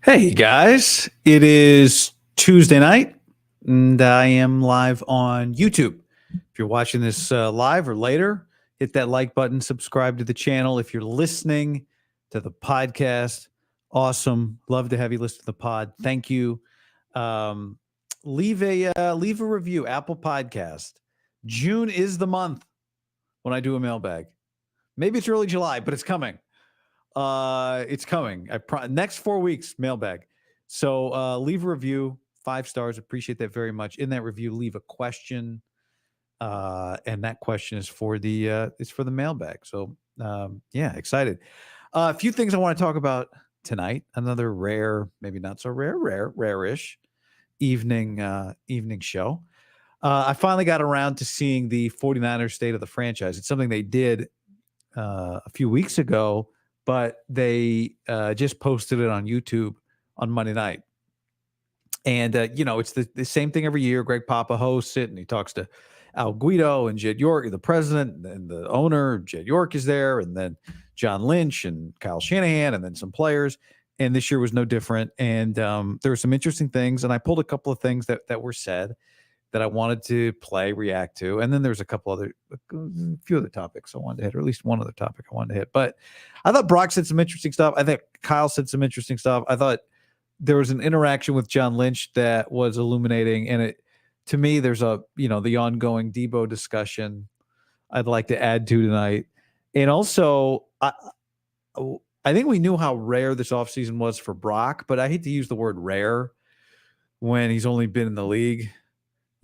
Hey guys, it is Tuesday night and I am live on YouTube. If you're watching this live or later, hit that like button, subscribe to the channel. If you're listening to the podcast, awesome. Love to have you listen to the pod. Thank you. Um, leave a review, Apple Podcast. June is the month when I do a mailbag. Maybe it's early July, but it's coming. It's coming. Next 4 weeks, mailbag. So leave a review, 5 stars. Appreciate that very much. In that review, leave a question, and that question is for the mailbag. So yeah, excited. A few things I want to talk about tonight. Another rare, maybe not so rare-ish evening show. I finally got around to seeing the 49ers State of the Franchise. It's something they did a few weeks ago, but they just posted it on YouTube on Monday night. And, it's the same thing every year. Greg Papa hosts it, and he talks to Al Guido and Jed York, the president, and the owner. Jed York is there, and then John Lynch and Kyle Shanahan, and then some players. And this year was no different. And there were some interesting things, and I pulled a couple of things that were said that I wanted to react to. And then there's a few other topics I wanted to hit, or at least one other topic I wanted to hit. But I thought Brock said some interesting stuff. I think Kyle said some interesting stuff. I thought there was an interaction with John Lynch that was illuminating. And to me, there's the ongoing Deebo discussion I'd like to add to tonight. And also, I think we knew how rare this offseason was for Brock, but I hate to use the word rare when he's only been in the league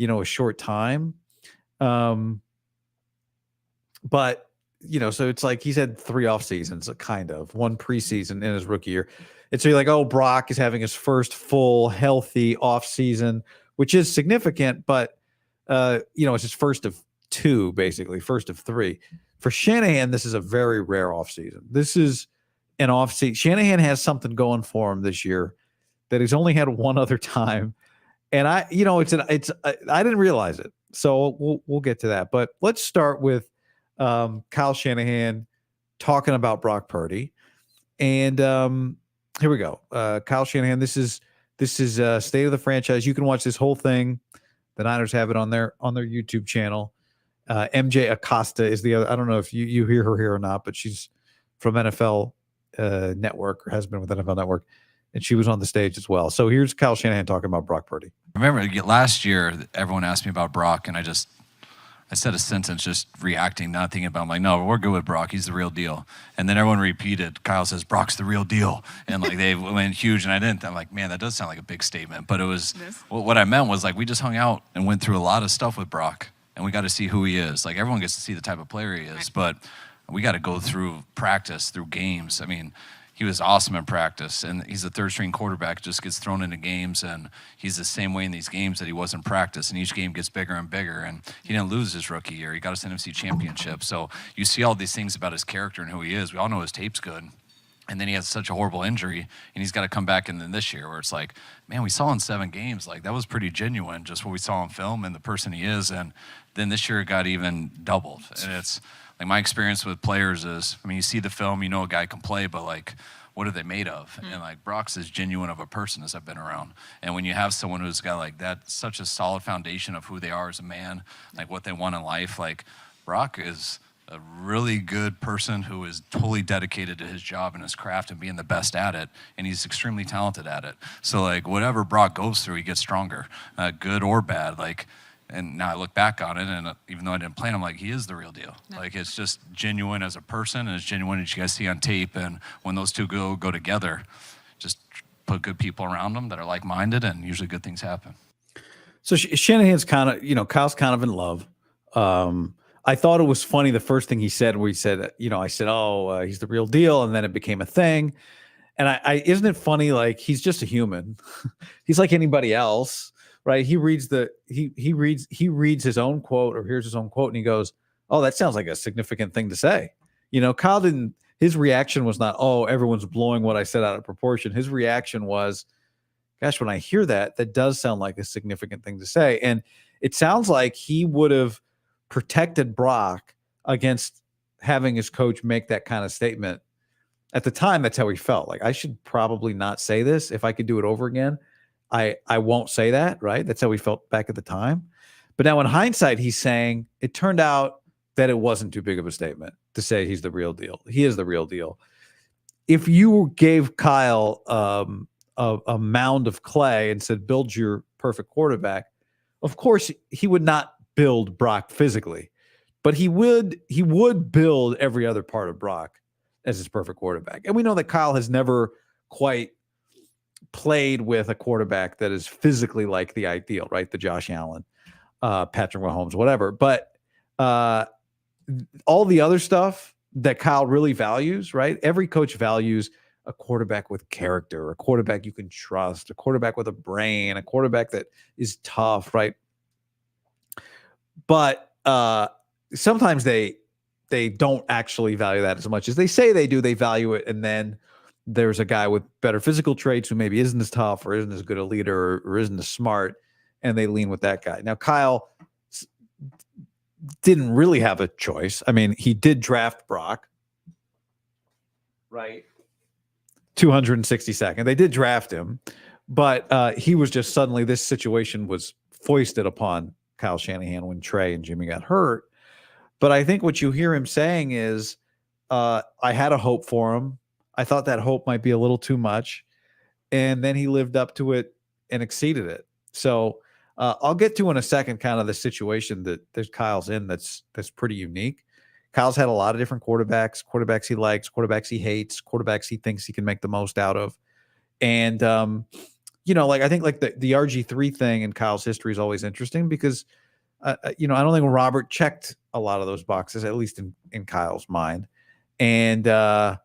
a short time. But, so it's like he's had 3 off seasons, kind of, 1 preseason in his rookie year. And so you're like, oh, Brock is having his first full healthy off season, which is significant, but, it's his first of 2, basically, first of 3. For Shanahan, this is a very rare off season. This is an off season. Shanahan has something going for him this year that he's only had one other time. And I didn't realize it. So we'll get to that. But let's start with Kyle Shanahan talking about Brock Purdy. And here we go. Kyle Shanahan, this is State of the Franchise. You can watch this whole thing. The Niners have it on their YouTube channel. MJ Acosta is the other. I don't know if you hear her here or not, but she's from NFL Network, or has been with NFL Network. And she was on the stage as well. So here's Kyle Shanahan talking about Brock Purdy. I remember last year, everyone asked me about Brock, and I said a sentence just reacting, not thinking about it. I'm like, no, we're good with Brock. He's the real deal. And then everyone repeated, Kyle says, Brock's the real deal. And they went huge, and I didn't. I'm like, man, that does sound like a big statement. But it was, what I meant was, we just hung out and went through a lot of stuff with Brock, and we got to see who he is. Everyone gets to see the type of player he is, but we got to go through practice, through games. I mean, he was awesome in practice, and he's a third-string quarterback, just gets thrown into games, and he's the same way in these games that he was in practice, and each game gets bigger and bigger, and he didn't lose his rookie year. He got us an NFC championship. So you see all these things about his character and who he is. We all know his tape's good, and then he has such a horrible injury, and he's got to come back in this year where it's like, man, we saw in 7 games, that was pretty genuine, just what we saw on film and the person he is, and then this year it got even doubled. And it's my experience with players is, you see the film, a guy can play, but what are they made of? And Brock's as genuine of a person as I've been around. And when you have someone who's got that, such a solid foundation of who they are as a man, what they want in life, Brock is a really good person who is totally dedicated to his job and his craft and being the best at it, and he's extremely talented at it. So whatever Brock goes through, he gets stronger, good or bad. And now I look back on it, and even though I didn't play him, he is the real deal. No. It's just genuine as a person, and it's genuine as you guys see on tape. And when those two go together, just put good people around them that are like-minded, and usually good things happen. So Shanahan's kind of, Kyle's kind of in love. I thought it was funny the first thing he said, where he said, I said, oh, he's the real deal, and then it became a thing. And I isn't it funny? He's just a human. He's like anybody else. Right. He reads his own quote, or hears his own quote, and he goes, oh, that sounds like a significant thing to say. Kyle his reaction was not, oh, everyone's blowing what I said out of proportion. His reaction was, gosh, when I hear that does sound like a significant thing to say. And it sounds like he would have protected Brock against having his coach make that kind of statement At the time, that's how he felt. Like, I should probably not say this. If I could do it over again, I won't say that, right? That's how he felt back at the time. But now in hindsight, he's saying it turned out that it wasn't too big of a statement to say he's the real deal. He is the real deal. If you gave Kyle a mound of clay and said, build your perfect quarterback, of course, he would not build Brock physically, but he would build every other part of Brock as his perfect quarterback. And we know that Kyle has never quite played with a quarterback that is physically like the ideal, right? The Josh Allen, Patrick Mahomes, whatever. But all the other stuff that Kyle really values, right? Every coach values a quarterback with character, a quarterback you can trust, a quarterback with a brain, a quarterback that is tough, right? But sometimes they don't actually value that as much as they say they do. They value it, and then there's a guy with better physical traits who maybe isn't as tough or isn't as good a leader or isn't as smart, and they lean with that guy. Now, Kyle didn't really have a choice. I mean, he did draft Brock, right? 262nd. They did draft him, but he was just suddenly, this situation was foisted upon Kyle Shanahan when Trey and Jimmy got hurt. But I think what you hear him saying is, I had a hope for him. I thought that hope might be a little too much. And then he lived up to it and exceeded it. So I'll get to in a second kind of the situation that there's Kyle's in that's pretty unique. Kyle's had a lot of different quarterbacks he likes, quarterbacks he hates, quarterbacks he thinks he can make the most out of. And, like, I think like the RG3 thing in Kyle's history is always interesting because, I don't think Robert checked a lot of those boxes, at least in Kyle's mind. And I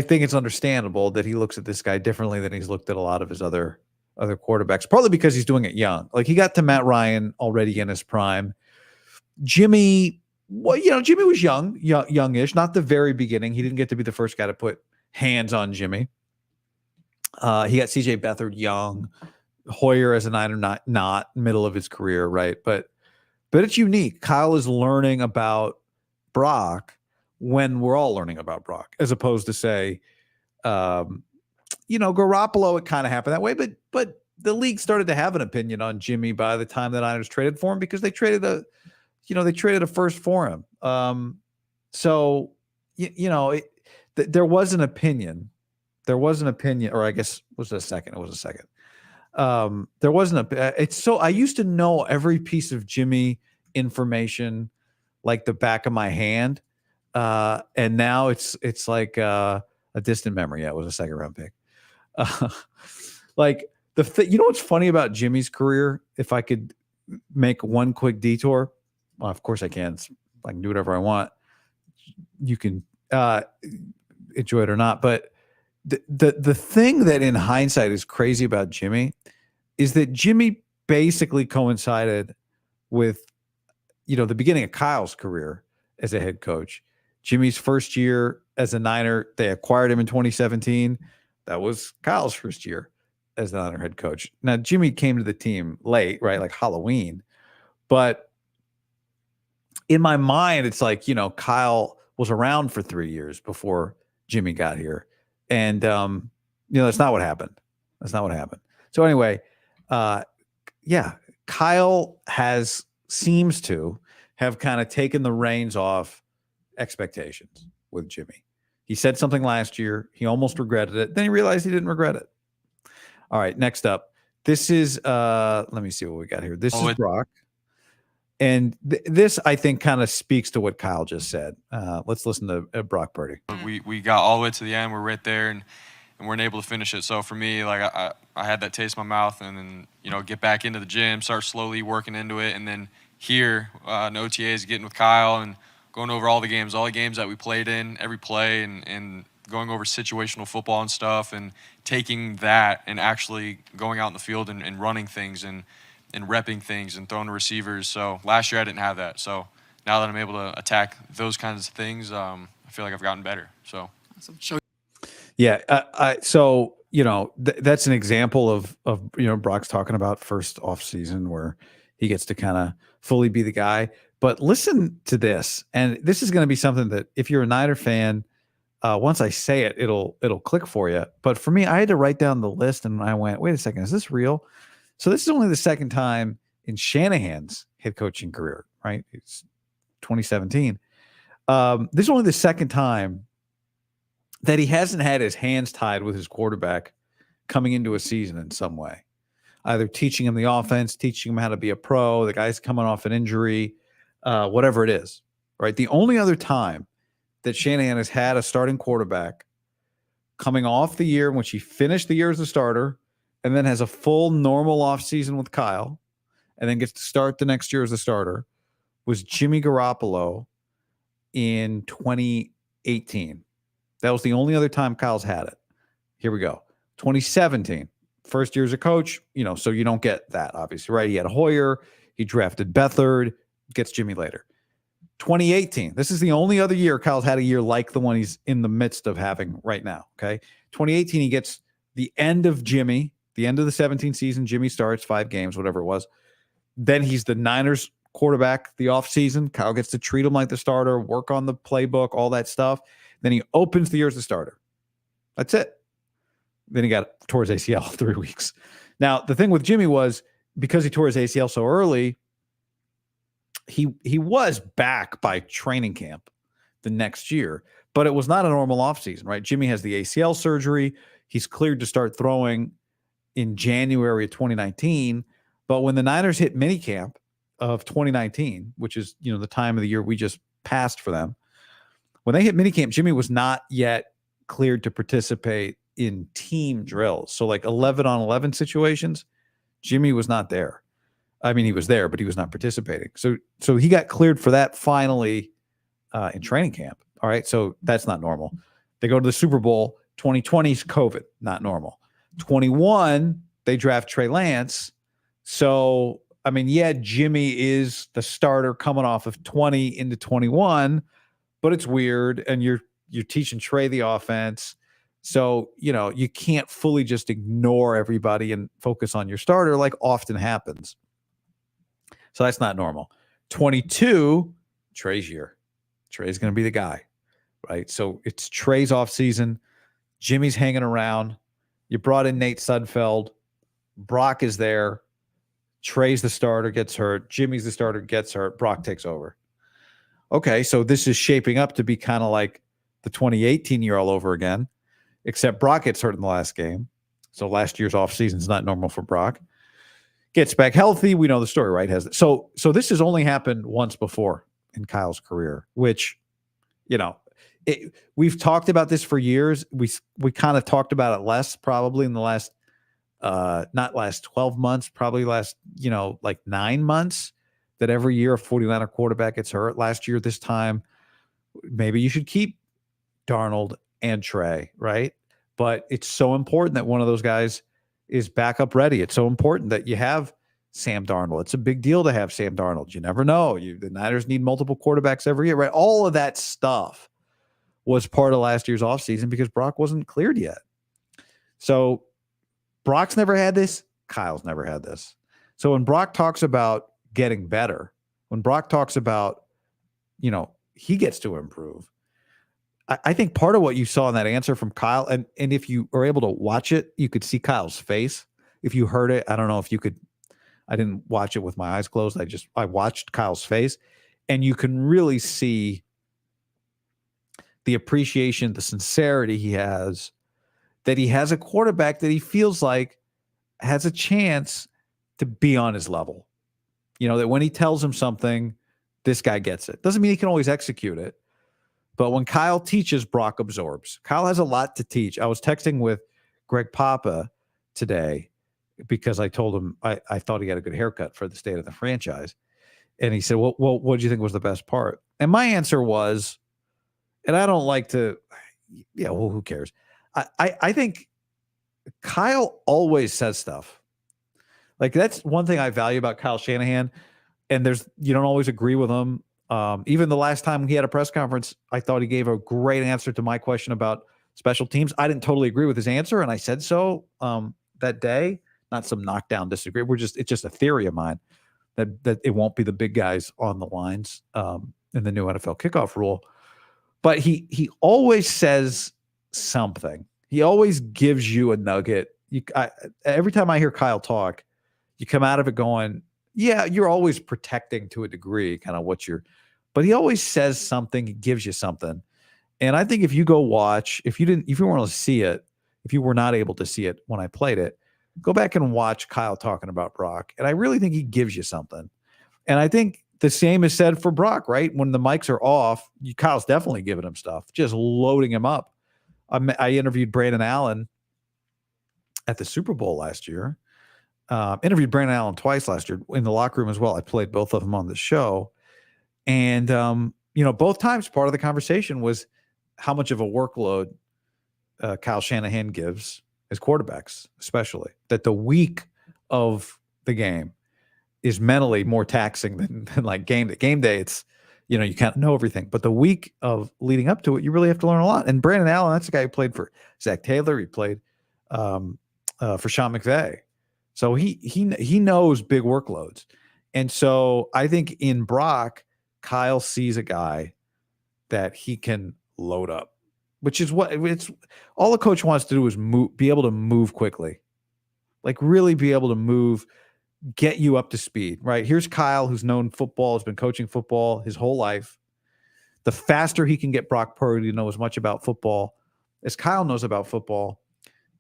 think it's understandable that he looks at this guy differently than he's looked at a lot of his other quarterbacks, partly because he's doing it young. Like, he got to Matt Ryan already in his prime. Jimmy, Jimmy was youngish, not the very beginning. He didn't get to be the first guy to put hands on Jimmy. He got CJ Beathard young, Hoyer as a Niner, not middle of his career, right? But it's unique. Kyle is learning about Brock when we're all learning about Brock, as opposed to say, Garoppolo, it kind of happened that way, but the league started to have an opinion on Jimmy by the time the Niners traded for him because they traded a first for him. There was an opinion. There was an opinion, or I guess was it a second? It was a second. There wasn't I used to know every piece of Jimmy information like the back of my hand. And now it's like a distant memory. Yeah, it was a second round pick. Like what's funny about Jimmy's career? If I could make one quick detour, well, of course I can. I can do whatever I want. You can enjoy it or not. But the thing that in hindsight is crazy about Jimmy is that Jimmy basically coincided with, the beginning of Kyle's career as a head coach. Jimmy's first year as a Niner, they acquired him in 2017. That was Kyle's first year as the Niner head coach. Now, Jimmy came to the team late, right? Like Halloween. But in my mind, it's like, Kyle was around for 3 years before Jimmy got here. And, that's not what happened. That's not what happened. So anyway, Kyle seems to have kind of taken the reins off expectations with Jimmy. He said something last year. He almost regretted it. Then he realized he didn't regret it. All right, next up. This is, let me see what we got here. This is Brock. And this, I think, kind of speaks to what Kyle just said. Let's listen to Brock Purdy. We got all the way to the end. We're right there, and weren't able to finish it. So for me, like I had that taste in my mouth, and then get back into the gym, start slowly working into it, and then here in OTAs, getting with Kyle and going over all the games that we played in, every play, and going over situational football and stuff, and taking that and actually going out in the field and running things and repping things and throwing to receivers. So last year I didn't have that. So now that I'm able to attack those kinds of things, I feel like I've gotten better. So yeah. That's an example of Brock's talking about first off season where he gets to kind of fully be the guy. But listen to this, and this is going to be something that if you're a Niner fan, once I say it, it'll click for you. But for me, I had to write down the list, and I went, wait a second, is this real? So this is only the second time in Shanahan's head coaching career, right? It's 2017. This is only the second time that he hasn't had his hands tied with his quarterback coming into a season in some way, either teaching him the offense, teaching him how to be a pro, the guy's coming off an injury, whatever it is, right? The only other time that Shanahan has had a starting quarterback coming off the year in which he finished the year as a starter and then has a full normal offseason with Kyle and then gets to start the next year as a starter was Jimmy Garoppolo in 2018. That was the only other time Kyle's had it. Here we go. 2017, first year as a coach, so you don't get that, obviously, right? He had Hoyer, he drafted Beathard, gets Jimmy later. 2018, this is the only other year Kyle's had a year like the one he's in the midst of having right now, okay? 2018, he gets the end of Jimmy, the end of the 17 season. Jimmy starts 5 games, whatever it was. Then he's the Niners quarterback the offseason. Kyle gets to treat him like the starter, work on the playbook, all that stuff. Then he opens the year as the starter. That's it. Then he tore his ACL 3 weeks. Now, the thing with Jimmy was because he tore his ACL so early, he was back by training camp the next year, but it was not a normal offseason, right? Jimmy has the ACL surgery. He's cleared to start throwing in January of 2019. But when the Niners hit minicamp of 2019, which is, the time of the year we just passed for them, when they hit minicamp, Jimmy was not yet cleared to participate in team drills. So like 11-on-11 situations, Jimmy was not there. I mean, he was there, but he was not participating. So he got cleared for that finally in training camp. All right. So that's not normal. They go to the Super Bowl. 2020's COVID, not normal. 21, they draft Trey Lance. So, I mean, yeah, Jimmy is the starter coming off of 20 into 21, but it's weird. And you're teaching Trey the offense. So, you can't fully just ignore everybody and focus on your starter like often happens. So that's not normal. 22, Trey's year. Trey's going to be the guy, right? So it's Trey's offseason. Jimmy's hanging around. You brought in Nate Sudfeld. Brock is there. Trey's the starter, gets hurt. Jimmy's the starter, gets hurt. Brock takes over. Okay, so this is shaping up to be kind of like the 2018 year all over again, except Brock gets hurt in the last game. So last year's offseason is not normal for Brock. Gets back healthy. We know the story, right? So this has only happened once before in Kyle's career, which, we've talked about this for years. We kind of talked about it less probably in the last, not last 12 months, probably last, like 9 months, that every year a 49er quarterback gets hurt. Last year, this time, maybe you should keep Darnold and Trey, right? But it's so important that one of those guys is backup ready. It's so important that you have Sam Darnold. It's a big deal to have Sam Darnold. You never know. The Niners need multiple quarterbacks every year, right? All of that stuff was part of last year's offseason because Brock wasn't cleared yet. So Brock's never had this. Kyle's never had this. So when Brock talks about getting better, when Brock talks about, he gets to improve, I think part of what you saw in that answer from Kyle, and if you are able to watch it, you could see Kyle's face. If you heard it, I don't know if you could. I didn't watch it with my eyes closed. I watched Kyle's face, and you can really see the appreciation, the sincerity he has, that he has a quarterback that he feels like has a chance to be on his level. That when he tells him something, this guy gets it. Doesn't mean he can always execute it. But when Kyle teaches, Brock absorbs. Kyle has a lot to teach. I was texting with Greg Papa today because I told him I thought he had a good haircut for the state of the franchise. And he said, well, what do you think was the best part? And my answer was, and I don't like to, who cares? I think Kyle always says stuff. Like, that's one thing I value about Kyle Shanahan. And you don't always agree with him. Even the last time he had a press conference, I thought he gave a great answer to my question about special teams. I didn't totally agree with his answer, and I said so that day. Not some knockdown disagree. It's just a theory of mine. that it won't be the big guys on the lines in the new NFL kickoff rule. But he always says something. He always gives you a nugget. Every time I hear Kyle talk, you come out of it going, yeah, you're always protecting to a degree, kind of but he always says something, he gives you something. And I think if you go watch, if you weren't able to see it, if you were not able to see it when I played it, go back and watch Kyle talking about Brock. And I really think he gives you something. And I think the same is said for Brock, right? When the mics are off, Kyle's definitely giving him stuff, just loading him up. I interviewed Brandon Allen at the Super Bowl last year. Interviewed Brandon Allen twice last year in the locker room as well. I played both of them on the show. And, both times part of the conversation was how much of a workload Kyle Shanahan gives his quarterbacks, especially. That the week of the game is mentally more taxing than like game day. Game day, it's, you can't know everything. But the week of leading up to it, you really have to learn a lot. And Brandon Allen, that's the guy who played for Zach Taylor. He played for Sean McVay. So he knows big workloads. And so I think in Brock, Kyle sees a guy that he can load up, which is what it's all the coach wants to do is be able to move quickly, like really be able to move, get you up to speed, right? Here's Kyle, who's known football, has been coaching football his whole life. The faster he can get Brock Purdy to know as much about football as Kyle knows about football,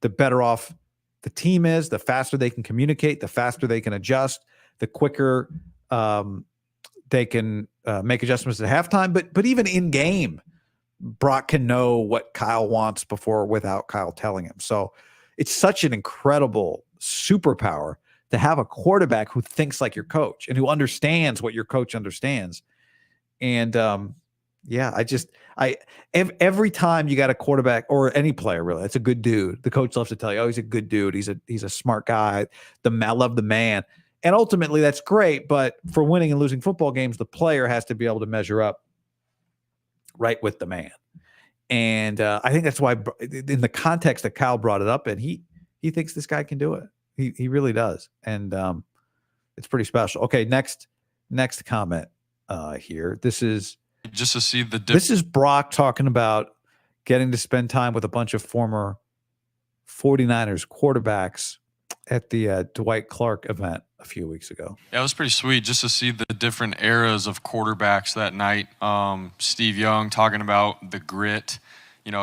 the better off the team is, the faster they can communicate, the faster they can adjust, the quicker they can make adjustments at halftime. But even in game, Brock can know what Kyle wants without Kyle telling him. So it's such an incredible superpower to have a quarterback who thinks like your coach and who understands what your coach understands. And every time you got a quarterback or any player, really, it's a good dude. The coach loves to tell you, oh, he's a good dude. He's a smart guy. I love the man. And ultimately that's great. But for winning and losing football games, the player has to be able to measure up right with the man. And I think that's why in the context that Kyle brought it up, and he thinks this guy can do it. He really does. And it's pretty special. Okay. Next comment here. This is just to see the this is Brock talking about getting to spend time with a bunch of former 49ers quarterbacks at the Dwight Clark event a few weeks ago. Yeah, it was pretty sweet just to see the different eras of quarterbacks that night. Steve Young talking about the grit,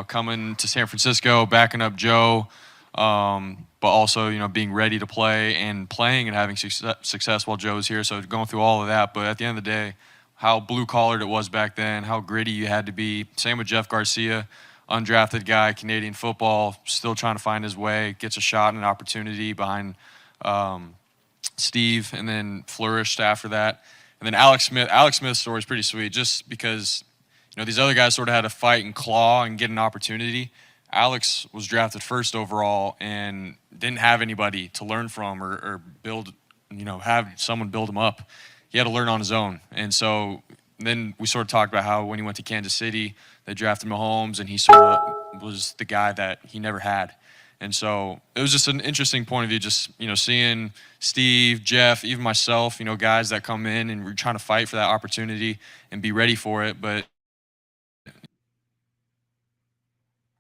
coming to San Francisco, backing up Joe, but also, being ready to play and playing and having success while Joe's here. So going through all of that. But at the end of the day, how blue-collared it was back then, how gritty you had to be. Same with Jeff Garcia, undrafted guy, Canadian football, still trying to find his way, gets a shot and an opportunity behind Steve, and then flourished after that. And then Alex Smith's story is pretty sweet just because, these other guys sort of had to fight and claw and get an opportunity. Alex was drafted first overall and didn't have anybody to learn from or build, have someone build him up. He had to learn on his own. And so then we sort of talked about how when he went to Kansas City, they drafted Mahomes, and he sort of was the guy that he never had. And so it was just an interesting point of view, just, seeing Steve, Jeff, even myself, guys that come in and we're trying to fight for that opportunity and be ready for it. But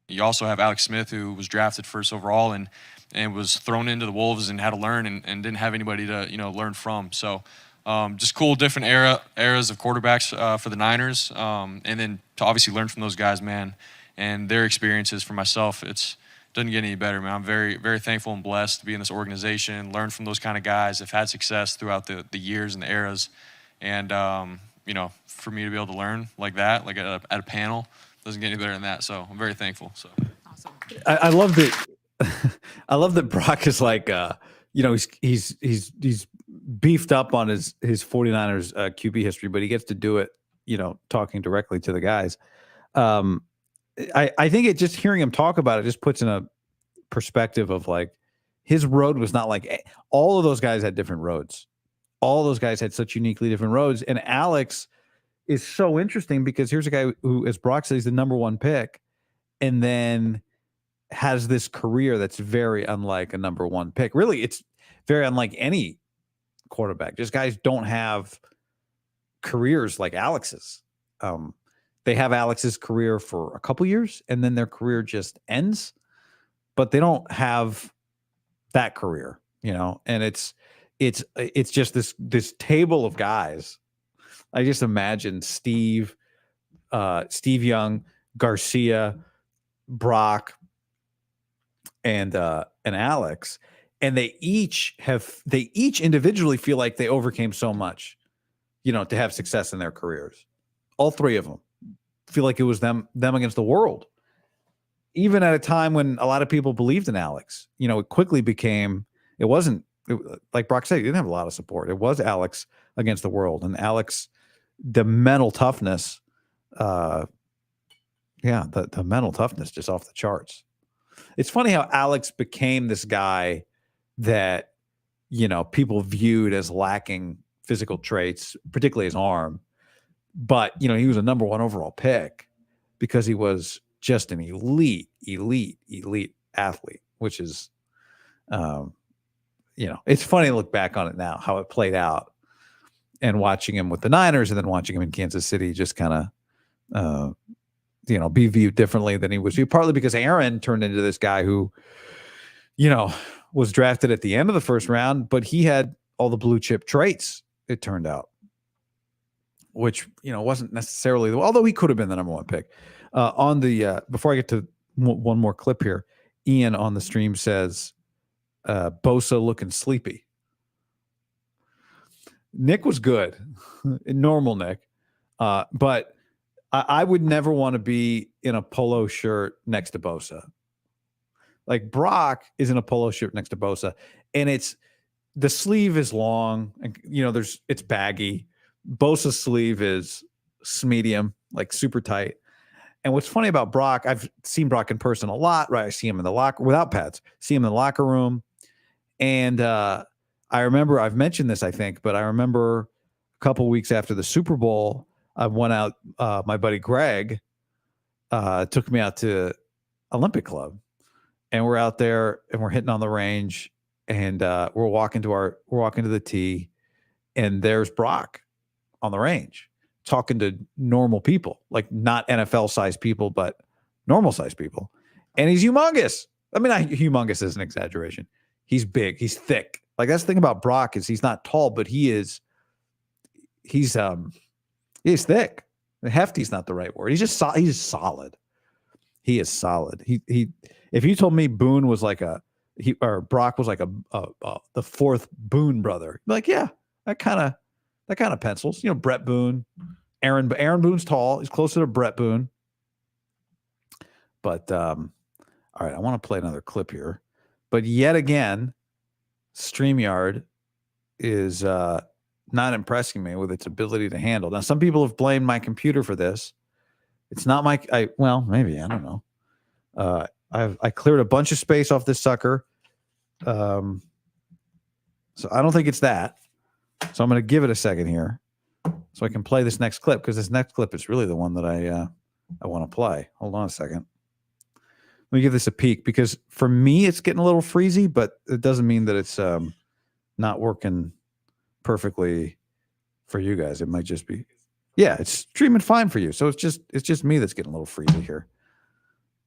you also have Alex Smith, who was drafted first overall and was thrown into the Wolves and had to learn and didn't have anybody to, learn from. So just cool, different eras of quarterbacks for the Niners. And then to obviously learn from those guys, man, and their experiences. For myself, it doesn't get any better, man. I'm very, very thankful and blessed to be in this organization, learn from those kind of guys, have had success throughout the years and the eras. And, for me to be able to learn like that, like at a panel, doesn't get any better than that. So I'm very thankful. So Awesome. I love that. I love that Brock is like, he's beefed up on his 49ers QB history, but he gets to do it, talking directly to the guys. I think just hearing him talk about it just puts in a perspective of like his road was not like all of those guys had different roads. All those guys had such uniquely different roads. And Alex is so interesting because here's a guy who, as Brock says, he's the number one pick and then has this career that's very unlike a number one pick. Really, it's very unlike any quarterback. Just guys don't have careers like Alex's. They have Alex's career for a couple years, and then their career just ends. But they don't have that career, And it's just this table of guys. I just imagine Steve Young, Garcia, Brock, and Alex, and they each individually feel like they overcame so much, to have success in their careers. All three of them feel like it was them against the world. Even at a time when a lot of people believed in Alex, it quickly became, like Brock said, he didn't have a lot of support. It was Alex against the world, and Alex, the mental toughness, the mental toughness just off the charts. It's funny how Alex became this guy that, people viewed as lacking physical traits, particularly his arm. But, he was a number 1 overall pick because he was just an elite athlete, which is, it's funny to look back on it now, how it played out, and watching him with the Niners and then watching him in Kansas City just kind of, be viewed differently than he was viewed, partly because Aaron turned into this guy who, was drafted at the end of the first round, but he had all the blue chip traits, it turned out, which, wasn't necessarily, although he could have been the number 1 pick. On the before I get to one more clip here, Ian on the stream says, Bosa looking sleepy. Nick was good, normal Nick, but I would never want to be in a polo shirt next to Bosa. Like Brock is in a polo shirt next to Bosa, and the sleeve is long, and it's baggy. Bosa's sleeve is medium, like super tight. And what's funny about Brock, I've seen Brock in person a lot, right? I see him in the locker without pads, see him in the locker room. And I remember, I've mentioned this, I think, but I remember a couple weeks after the Super Bowl, I went out, my buddy Greg took me out to Olympic Club, and we're out there and we're hitting on the range, and we're walking to the tee, and there's Brock on the range talking to normal people, like not NFL sized people, but normal sized people. And he's humongous. I mean, humongous is an exaggeration. He's big, he's thick. Like, that's the thing about Brock, is he's not tall, but he's thick. Hefty's not the right word. He's solid. He is solid. He if you told me Boone was like Brock was like the fourth Boone brother, like, yeah, that kind of pencils. Brett Boone, Aaron Boone's tall. He's closer to Brett Boone. But all right, I want to play another clip here. But yet again, StreamYard is not impressing me with its ability to handle. Now, some people have blamed my computer for this. It's not well, maybe, I don't know. I cleared a bunch of space off this sucker. So I don't think it's that. So I'm going to give it a second here so I can play this next clip, because this next clip is really the one that I want to play. Hold on a second. Let me give this a peek, because for me, it's getting a little freezy, but it doesn't mean that it's not working perfectly for you guys. It might just be, yeah, it's streaming fine for you. So it's just me that's getting a little freezy here.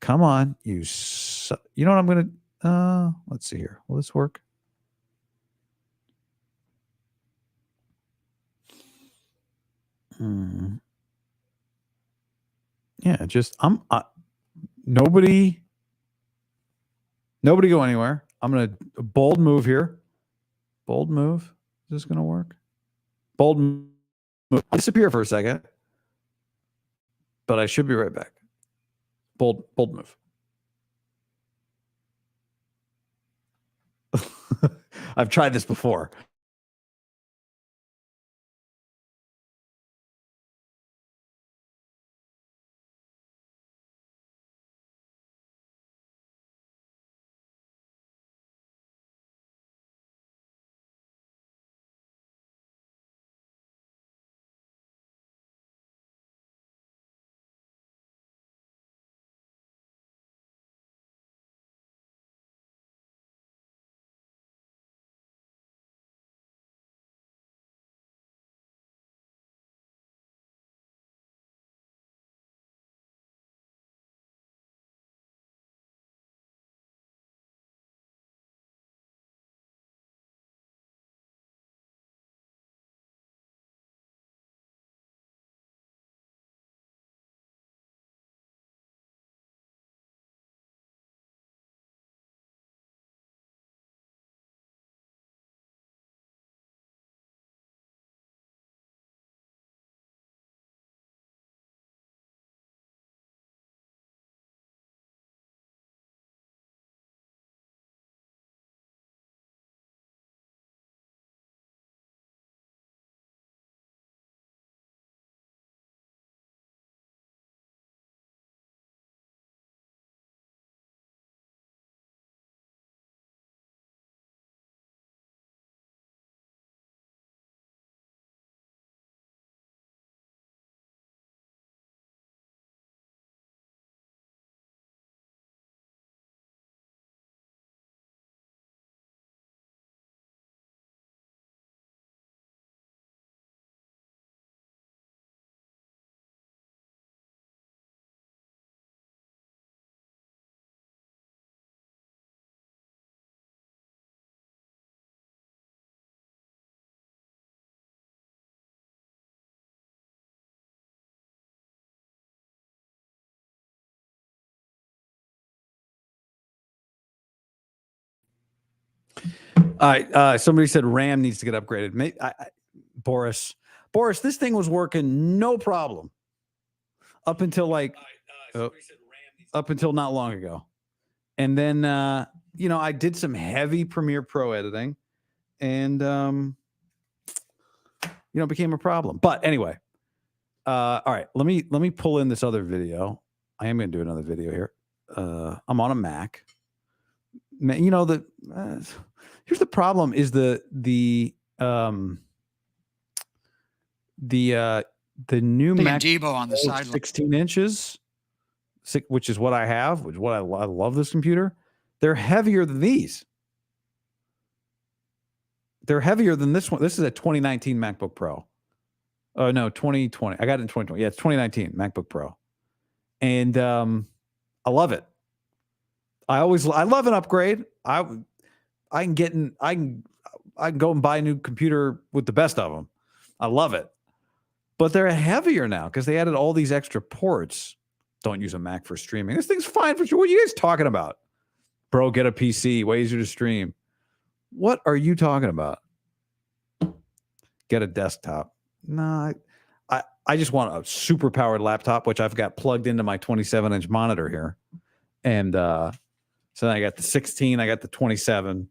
Come on, you know what I'm going to, let's see here. Will this work? Yeah, nobody go anywhere. I'm going to bold move here. Bold move. Is this going to work? Bold move. Disappear for a second. But I should be right back. Bold move. I've tried this before. All right. Somebody said RAM needs to get upgraded. Boris, this thing was working no problem up until up until not long ago. And then, I did some heavy Premiere Pro editing and, it became a problem. But anyway, all right, let me pull in this other video. I am going to do another video here. I'm on a Mac. Here's the problem is the new Mac Deebo on the sideline, 16 inches, which is what I have, which is what I love this computer. They're heavier than these. They're heavier than this one. This is a 2019 MacBook Pro. Oh no, 2020. I got it in 2020. Yeah, it's 2019 MacBook Pro. And I love it. I love an upgrade. I can go and buy a new computer with the best of them. I love it. But they're heavier now because they added all these extra ports. Don't use a Mac for streaming. This thing's fine for sure. What are you guys talking about? Bro, get a PC. Way easier to stream. What are you talking about? Get a desktop. No, I just want a super powered laptop, which I've got plugged into my 27-inch monitor here. And so then I got the 16, I got the 27.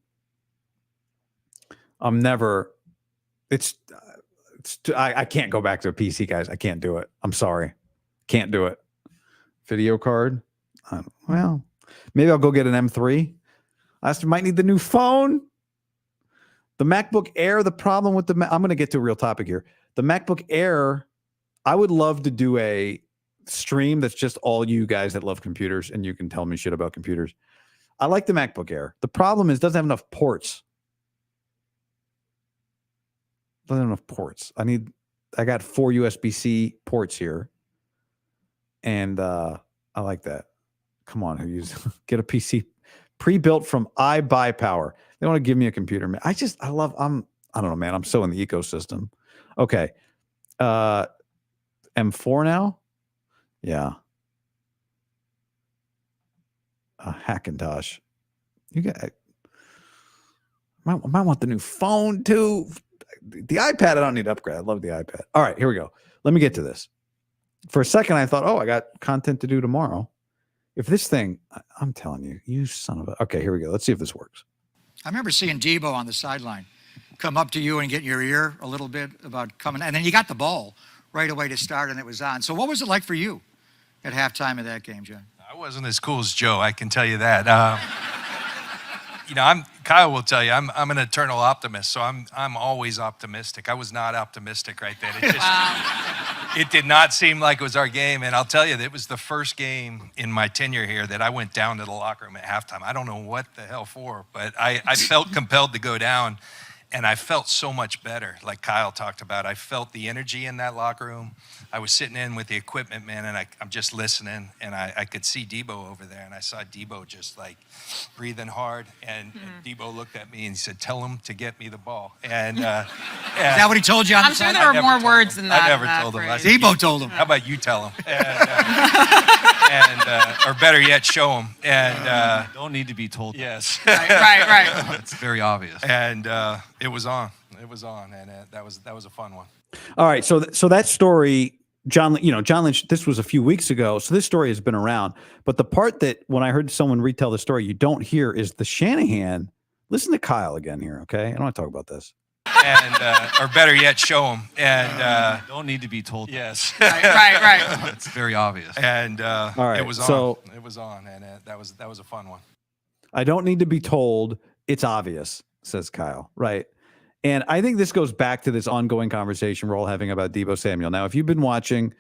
I can't go back to a PC, guys. I can't do it. I'm sorry. Can't do it. Video card. Well, maybe I'll go get an M3. I might need the new phone. The MacBook Air, the problem with I'm going to get to a real topic here. The MacBook Air, I would love to do a stream that's just all you guys that love computers and you can tell me shit about computers. I like the MacBook Air. The problem is it doesn't have enough ports. Doesn't have enough ports. I got 4 USB-C ports here. And I like that. Come on, get a PC pre-built from iBuyPower. They want to give me a computer, man. I don't know, man. I'm so in the ecosystem. Okay. M4 now? Yeah. Hackintosh. You got might want the new phone too. The iPad, I don't need to upgrade. I love the iPad. All right, here we go. Let me get to this. For a second, I thought, I got content to do tomorrow. If this thing, I'm telling you, you son of a. Okay, here we go. Let's see if this works. I remember seeing Deebo on the sideline come up to you and get in your ear a little bit about coming, and then you got the ball right away to start, and it was on. So what was it like for you at halftime of that game, John? I wasn't as cool as Joe, I can tell you that. Kyle will tell you, I'm an eternal optimist, so I'm always optimistic. I was not optimistic right then. It did not seem like it was our game, and I'll tell you, it was the first game in my tenure here that I went down to the locker room at halftime. I don't know what the hell for, but I felt compelled to go down, and I felt so much better, like Kyle talked about. I felt the energy in that locker room. I was sitting in with the equipment, man, and I'm just listening, and I could see Deebo over there, and I saw Deebo just like breathing hard, and Deebo looked at me and he said, "Tell him to get me the ball." And, is that what he told you? I'm sure there were more words than that. I never told him. Deebo told him. How about you tell him? Or better yet, show him. And Don't need to be told. yes, Right. It's very obvious. and it was on. It was on, and that was a fun one. All right, so that story, John Lynch, this was a few weeks ago, so this story has been around. But the part that when I heard someone retell the story, you don't hear is the Shanahan. Listen to Kyle again here, okay? I don't want to talk about this. And or better yet, show them. And Don't need to be told. yes, Right. It's very obvious. and All right, it was on. so- It was on, and that was a fun one. I don't need to be told. It's obvious, says Kyle. Right. And I think this goes back to this ongoing conversation we're all having about Deebo Samuel. Now, if you've been watching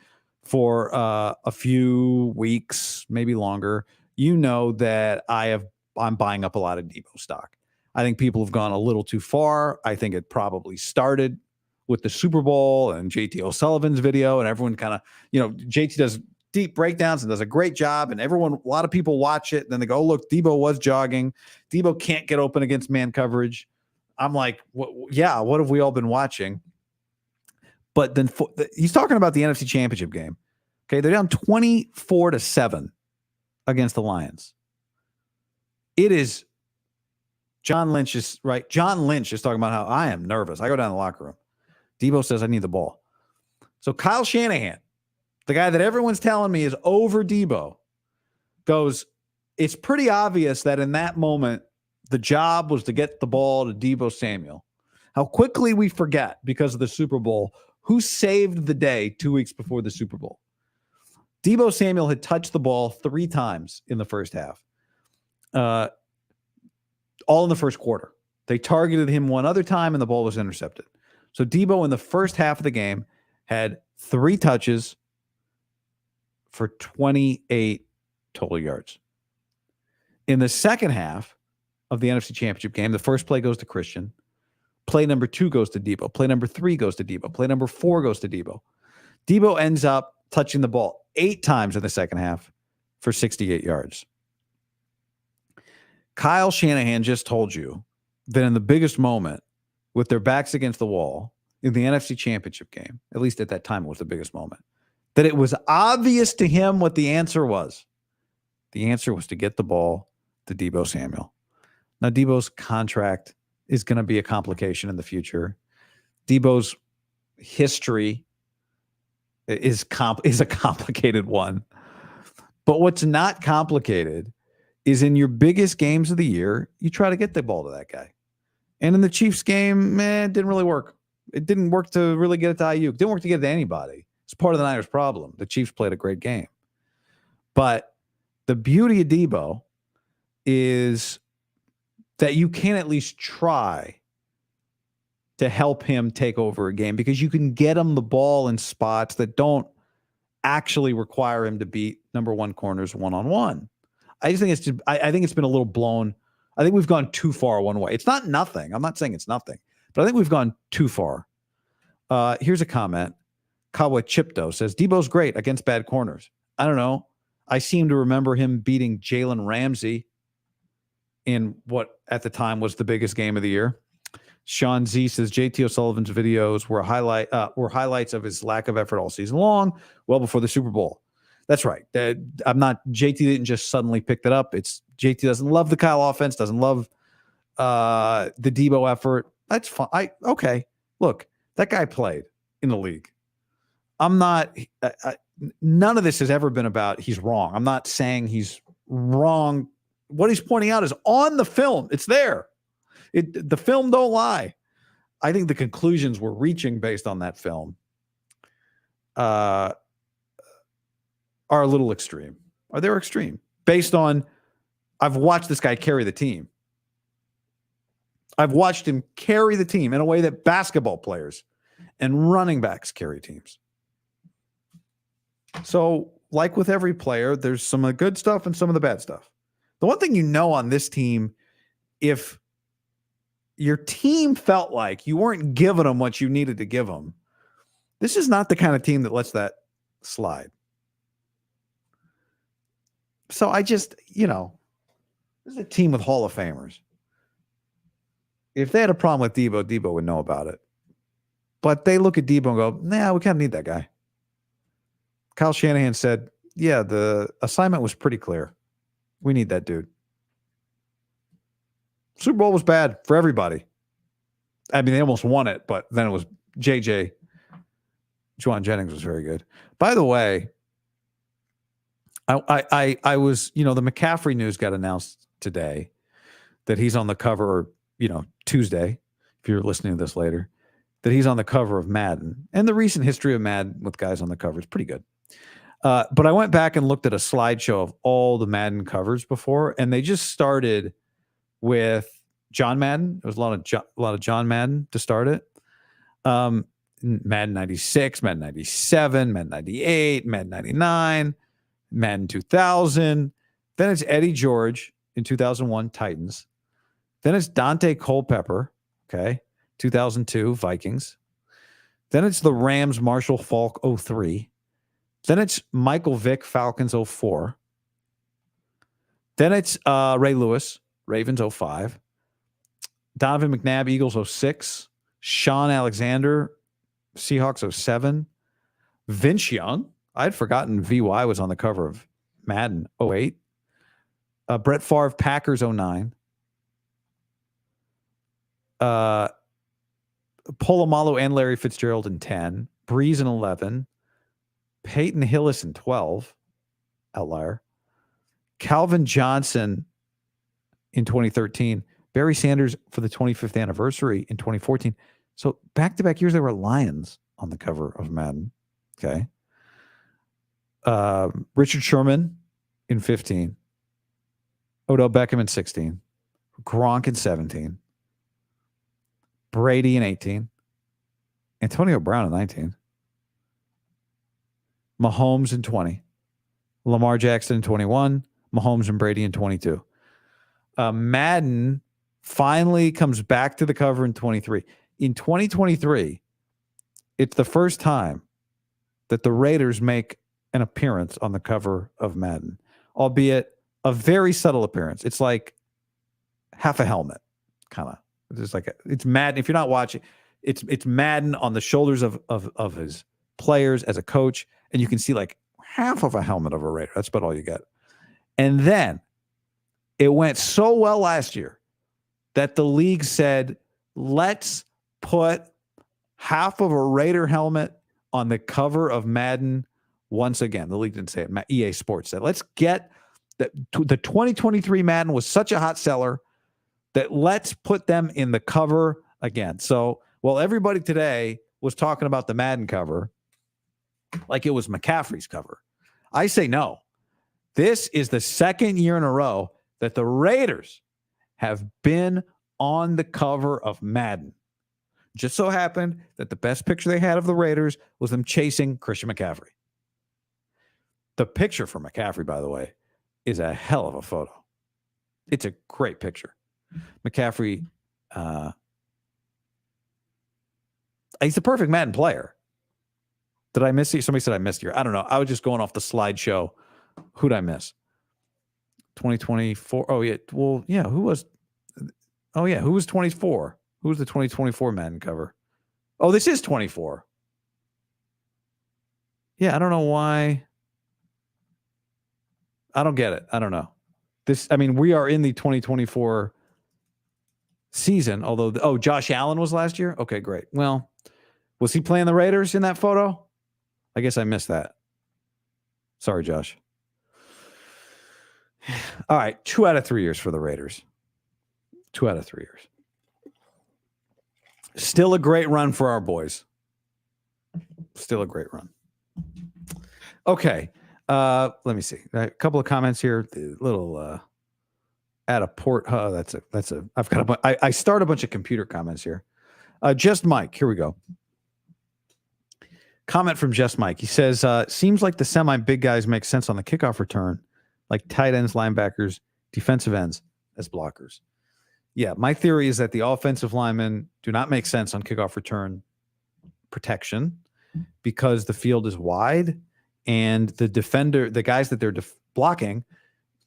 for a few weeks, maybe longer, you know that I'm buying up a lot of Deebo stock. I think people have gone a little too far. I think it probably started with the Super Bowl and JT O'Sullivan's video, and everyone kind of, JT does deep breakdowns and does a great job, and a lot of people watch it. Then they go, "Oh, look, Deebo was jogging. Deebo can't get open against man coverage." I'm like, what have we all been watching? But then he's talking about the NFC Championship game. Okay, they're down 24-7 against the Lions. It is John Lynch is right. John Lynch is talking about how I am nervous. I go down to the locker room. Deebo says I need the ball. So Kyle Shanahan, the guy that everyone's telling me is over Deebo, goes, it's pretty obvious that in that moment, the job was to get the ball to Deebo Samuel. How quickly we forget because of the Super Bowl who saved the day 2 weeks before the Super Bowl. Deebo Samuel had touched the ball 3 times in the first half, all in the first quarter. They targeted him one other time, and the ball was intercepted. So Deebo in the first half of the game had 3 touches for 28 total yards. In the second half of the NFC Championship game, the first play goes to Christian. Play number 2 goes to Deebo. Play number 3 goes to Deebo. Play number 4 goes to Deebo. Deebo ends up touching the ball 8 times in the second half for 68 yards. Kyle Shanahan just told you that in the biggest moment, with their backs against the wall in the NFC Championship game, at least at that time it was the biggest moment, that it was obvious to him what the answer was. The answer was to get the ball to Deebo Samuel. Now, Deebo's contract is going to be a complication in the future. Deebo's history is a complicated one. But what's not complicated is in your biggest games of the year, you try to get the ball to that guy. And in the Chiefs game, it didn't really work. It didn't work to really get it to Ayuk. It didn't work to get it to anybody. It's part of the Niners' problem. The Chiefs played a great game. But the beauty of Deebo is that you can at least try to help him take over a game because you can get him the ball in spots that don't actually require him to beat number 1 corners one-on-one. I just think I think it's been a little blown. I think we've gone too far one way. It's not nothing. I'm not saying it's nothing, but I think we've gone too far. Here's a comment. Cowboy Chipto says, Deebo's great against bad corners. I don't know. I seem to remember him beating Jalen Ramsey in what at the time was the biggest game of the year. Sean Z says JT O'Sullivan's videos were highlights of his lack of effort all season long, well before the Super Bowl. That's right. JT didn't just suddenly pick that up. It's JT doesn't love the Kyle offense, doesn't love the Deebo effort. That's fine. Okay. Look, that guy played in the league. I'm not. None of this has ever been about he's wrong. I'm not saying he's wrong. What he's pointing out is on the film. It's there. The film don't lie. I think the conclusions we're reaching based on that film are a little extreme. They're extreme based on I've watched this guy carry the team. I've watched him carry the team in a way that basketball players and running backs carry teams. So, like with every player, there's some of the good stuff and some of the bad stuff. The one thing you know on this team, if your team felt like you weren't giving them what you needed to give them, this is not the kind of team that lets that slide. So I just, this is a team with Hall of Famers. If they had a problem with Deebo would know about it. But they look at Deebo and go, nah, we kind of need that guy. Kyle Shanahan said, yeah, the assignment was pretty clear. We need that dude. Super Bowl was bad for everybody. I mean, they almost won it, but then it was JJ. Juwan Jennings was very good. By the way, I was, the McCaffrey news got announced today that he's on the cover, Tuesday, if you're listening to this later, that he's on the cover of Madden. And the recent history of Madden with guys on the cover is pretty good. But I went back and looked at a slideshow of all the Madden covers before, and they just started with John Madden. There was a lot of John Madden to start it. Madden 96, Madden 97, Madden 98, Madden 99, Madden 2000. Then it's Eddie George in 2001, Titans. Then it's Dante Culpepper, 2002, Vikings. Then it's the Rams, Marshall Faulk, 03. Then it's Michael Vick, Falcons, 04. Then it's Ray Lewis, Ravens, 05. Donovan McNabb, Eagles, 06. Sean Alexander, Seahawks, 07. Vince Young. I'd forgotten VY was on the cover of Madden, 08. Brett Favre, Packers, 09. Polamalu and Larry Fitzgerald in 10. Breeze in 11. Peyton Hillis in 12. Outlier. Calvin Johnson in 2013. Barry Sanders for the 25th anniversary in 2014. So back-to-back years, there were Lions on the cover of Madden. Okay. Richard Sherman in 15. Odell Beckham in 16. Gronk in 17. Brady in 18. Antonio Brown in 19. Mahomes in 20. Lamar Jackson in 21. Mahomes and Brady in 22. Madden finally comes back to the cover in 23. In 2023, it's the first time that the Raiders make an appearance on the cover of Madden, albeit a very subtle appearance. It's like half a helmet, kind of. It's like it's Madden. If you're not watching, it's Madden on the shoulders of his players as a coach, and you can see like half of a helmet of a Raider. That's about all you get. And then it went so well last year that the league said, let's put half of a Raider helmet on the cover of Madden once again. The league didn't say it. EA Sports said, let's get the 2023 Madden was such a hot seller that let's put them in the cover again. So, well, everybody today was talking about the Madden cover like it was McCaffrey's cover. I say no. This is the second year in a row that the Raiders have been on the cover of Madden. Just so happened that the best picture they had of the Raiders was them chasing Christian McCaffrey. The picture for McCaffrey, by the way, is a hell of a photo. It's a great picture. McCaffrey, he's the perfect Madden player. Did I miss you? Somebody said I missed you. I don't know. I was just going off the slideshow. Who'd I miss? 2024. Oh, yeah. Well, yeah. Who was 24? Who was the 2024 Madden cover? Oh, this is 24. Yeah, I don't know why. I don't get it. I don't know. We are in the 2024 season, although, Josh Allen was last year? Okay, great. Well, was he playing the Raiders in that photo? I guess I missed that. Sorry, Josh. All right, 2 out of 3 years for the Raiders. 2 out of 3 years. Still a great run for our boys. Still a great run. Okay, let me see. A couple of comments here. The little at a port. That's a. I've got I start a bunch of computer comments here. Just Mike. Here we go. Comment from Just Mike. He says, seems like the semi-big guys make sense on the kickoff return, like tight ends, linebackers, defensive ends as blockers. Yeah, my theory is that the offensive linemen do not make sense on kickoff return protection because the field is wide and the defender, the guys that they're blocking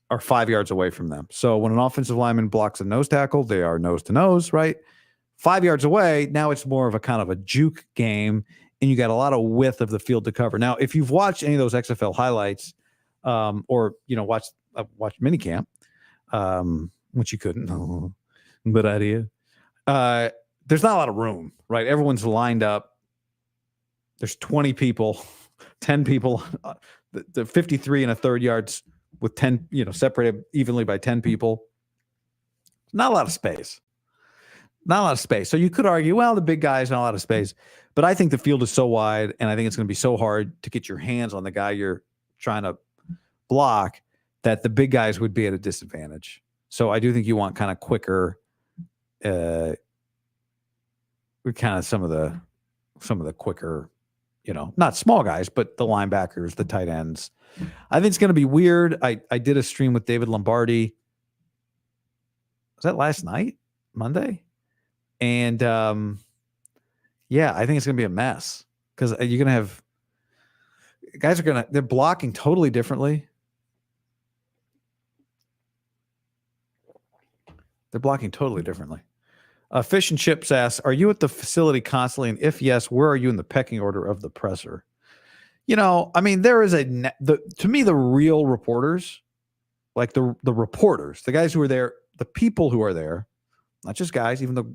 are 5 yards away from them. So when an offensive lineman blocks a nose tackle, they are nose to nose, right? 5 yards away, now it's more of a kind of a juke game, and you got a lot of width of the field to cover. Now, if you've watched any of those XFL highlights, or watched minicamp, which you couldn't, but idea. There's not a lot of room, right? Everyone's lined up. There's 20 people, 10 people, the 53 and a third yards with 10, separated evenly by 10 people. Not a lot of space. Not a lot of space. So you could argue, well, the big guys, not a lot of space. But I think the field is so wide, and I think it's going to be so hard to get your hands on the guy you're trying to block that the big guys would be at a disadvantage. So I do think you want kind of quicker, kind of some of the quicker, not small guys, but the linebackers, the tight ends. I think it's going to be weird. I did a stream with David Lombardi. Was that last night? Monday? And yeah, I think it's going to be a mess because you're going to have guys they're blocking totally differently. They're blocking totally differently. Fish and Chips asks, are you at the facility constantly? And if yes, where are you in the pecking order of the presser? There is to me, the real reporters, like the reporters, the guys who are there, the people who are there, not just guys, even though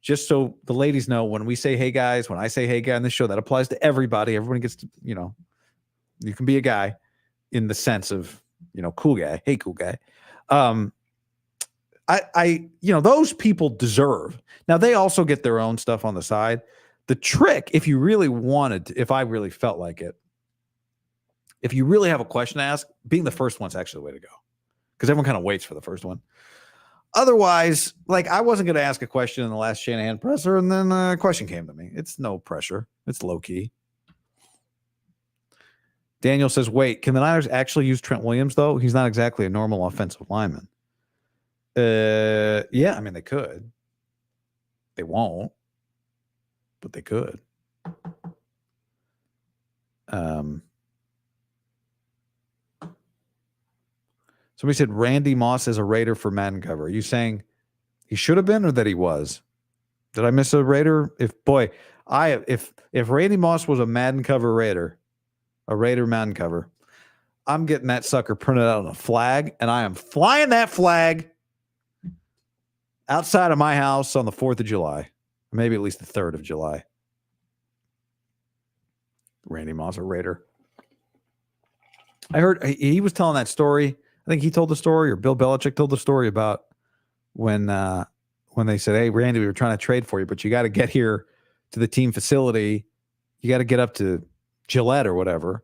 just so the ladies know, when we say hey guys, when I say hey guy on this show, that applies to everybody. Everyone gets to, you can be a guy in the sense of, cool guy. Hey, cool guy. Those people deserve. Now they also get their own stuff on the side. The trick, if you really wanted to, if I really felt like it, if you really have a question to ask, being the first one's actually the way to go, because everyone kind of waits for the first one. Otherwise, like, I wasn't going to ask a question in the last Shanahan presser, and then a question came to me. It's no pressure. It's low key. Daniel says, wait, can the Niners actually use Trent Williams, though? He's not exactly a normal offensive lineman. Yeah, I mean, they could. They won't, but they could. Somebody said Randy Moss is a Raider for Madden cover. Are you saying he should have been or that he was? Did I miss a Raider? If Randy Moss was a Madden cover Raider, a Raider Madden cover, I'm getting that sucker printed out on a flag, and I am flying that flag outside of my house on the 4th of July, or maybe at least the 3rd of July. Randy Moss, a Raider. I heard he was telling that story. I think he told the story, or Bill Belichick told the story about when they said, "Hey, Randy, we were trying to trade for you, but you got to get here to the team facility. You got to get up to Gillette or whatever,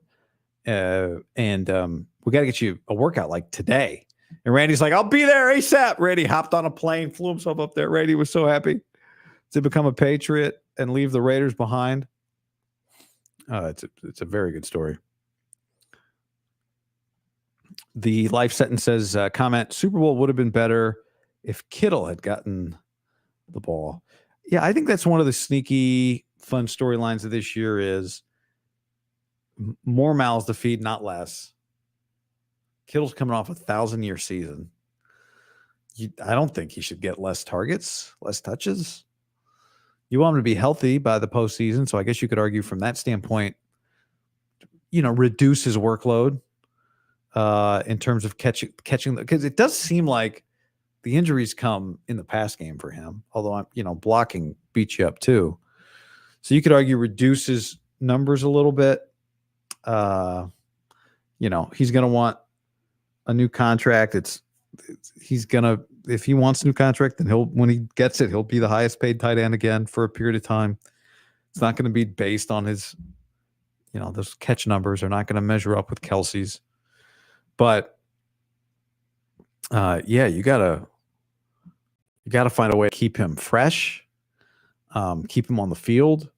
and we got to get you a workout like today." And Randy's like, "I'll be there ASAP." Randy hopped on a plane, flew himself up there. Randy was so happy to become a Patriot and leave the Raiders behind. It's a very good story. The life sentence says, comment, Super Bowl would have been better if Kittle had gotten the ball. Yeah, I think that's one of the sneaky fun storylines of this year is more mouths to feed, not less. Kittle's coming off a 1,000-year season. I don't think he should get less targets, less touches. You want him to be healthy by the postseason, so I guess you could argue from that standpoint, reduce his workload. In terms of catching, because it does seem like the injuries come in the pass game for him. Although blocking beats you up too, so you could argue reduce his numbers a little bit. He's going to want a new contract. If he wants a new contract, then when he gets it, he'll be the highest paid tight end again for a period of time. It's not going to be based on his, those catch numbers are not going to measure up with Kelsey's. But you gotta find a way to keep him fresh, keep him on the field.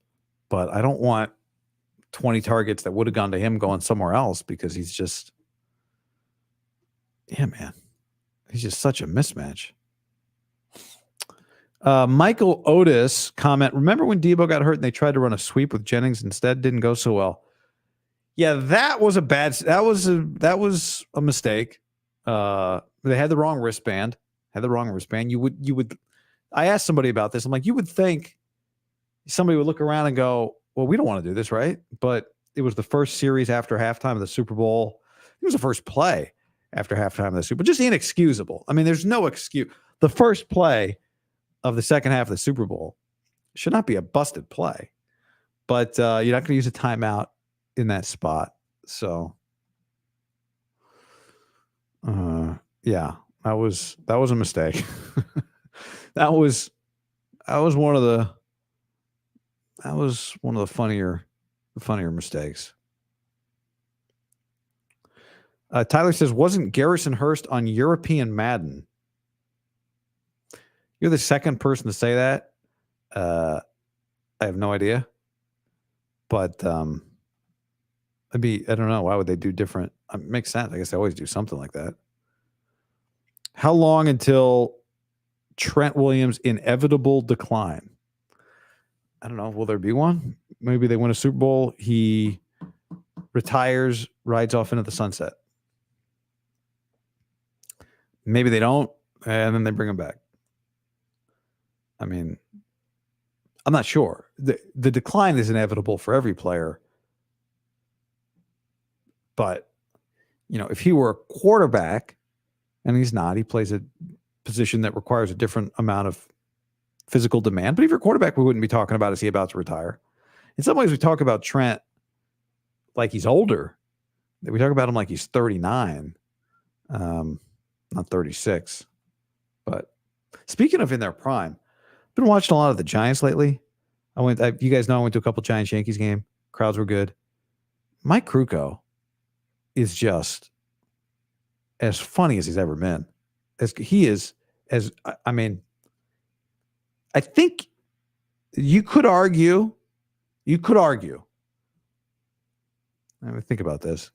But I don't want 20 targets that would have gone to him going somewhere else, because he's just, he's just such a mismatch. Michael Otis comment: remember when Deebo got hurt and they tried to run a sweep with Jennings instead? Didn't go so well. Yeah, that was a mistake. They had the wrong wristband. You would. I asked somebody about this. I'm like, you would think somebody would look around and go, "Well, we don't want to do this, right?" But it was the first series after halftime of the Super Bowl. It was the first play after halftime of the Super Bowl. Just inexcusable. I mean, there's no excuse. The first play of the second half of the Super Bowl should not be a busted play. But you're not going to use a timeout in that spot. So that was a mistake. that was one of the funnier mistakes. Tyler says, wasn't Garrison Hurst on European Madden? You're the second person to say that. I have no idea. But I don't know. Why would they do different? It makes sense. I guess they always do something like that. How long until Trent Williams' inevitable decline? I don't know. Will there be one? Maybe they win a Super Bowl. He retires, rides off into the sunset. Maybe they don't, and then they bring him back. I mean, I'm not sure. The decline is inevitable for every player. But, if he were a quarterback, and he's not, he plays a position that requires a different amount of physical demand. But if you're a quarterback, we wouldn't be talking about is he about to retire. In some ways, we talk about Trent like he's older. We talk about him like he's 39, not 36. But speaking of in their prime, I've been watching a lot of the Giants lately. You guys know I went to a couple Giants-Yankees game. Crowds were good. Mike Krukow is just as funny as he's ever been. I think you could argue. Let me think about this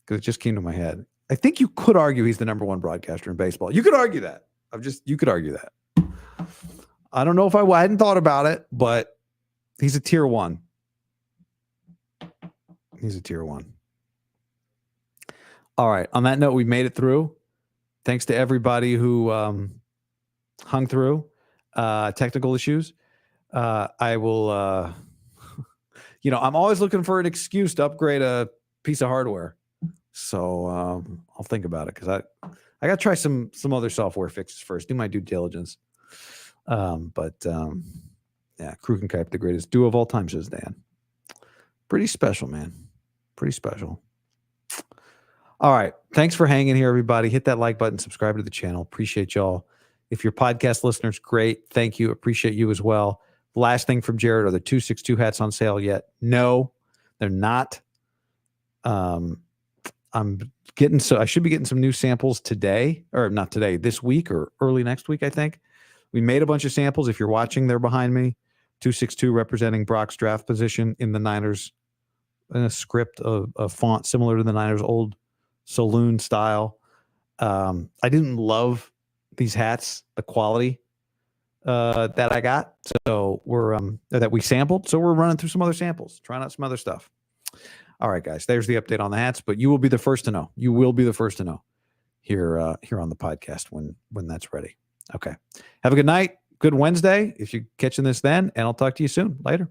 because it just came to my head. I think you could argue he's the number one broadcaster in baseball. You could argue that. You could argue that. I don't know if I hadn't thought about it, but he's a tier one. He's a tier one. All right. On that note, we made it through. Thanks to everybody who hung through technical issues. I will, I'm always looking for an excuse to upgrade a piece of hardware. So I'll think about it because I got to try some other software fixes first. Do my due diligence. Yeah, Kruk and Kuip, the greatest duo of all time, says Dan. Pretty special, man. Pretty special. All right. Thanks for hanging here, everybody. Hit that like button, subscribe to the channel. Appreciate y'all. If you're podcast listeners, great. Thank you. Appreciate you as well. Last thing from Jared, are the 262 hats on sale yet? No, they're not. I should be getting some new samples today, or not today, this week or early next week, I think. We made a bunch of samples. If you're watching, they're behind me. 262 representing Brock's draft position in the Niners in a script of a font similar to the Niners' old saloon style. I didn't love these hats, the quality that I got. So that we sampled. So we're running through some other samples, trying out some other stuff. All right, guys, there's the update on the hats, but you will be the first to know. You will be the first to know here on the podcast when that's ready. Okay. Have a good night. Good Wednesday if you're catching this then, and I'll talk to you soon. Later.